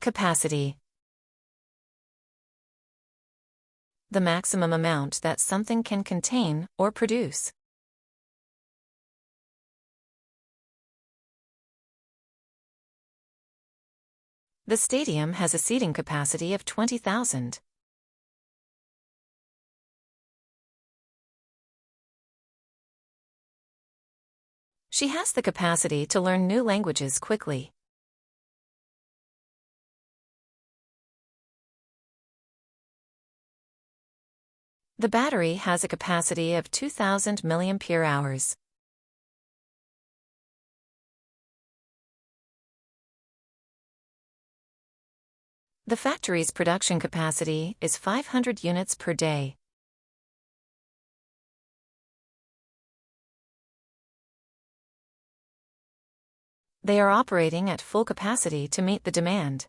Capacity. The maximum amount that something can contain or produce. The stadium has a seating capacity of 20,000. She has the capacity to learn new languages quickly. The battery has a capacity of 2,000 milliampere-hours. The factory's production capacity is 500 units per day. They are operating at full capacity to meet the demand.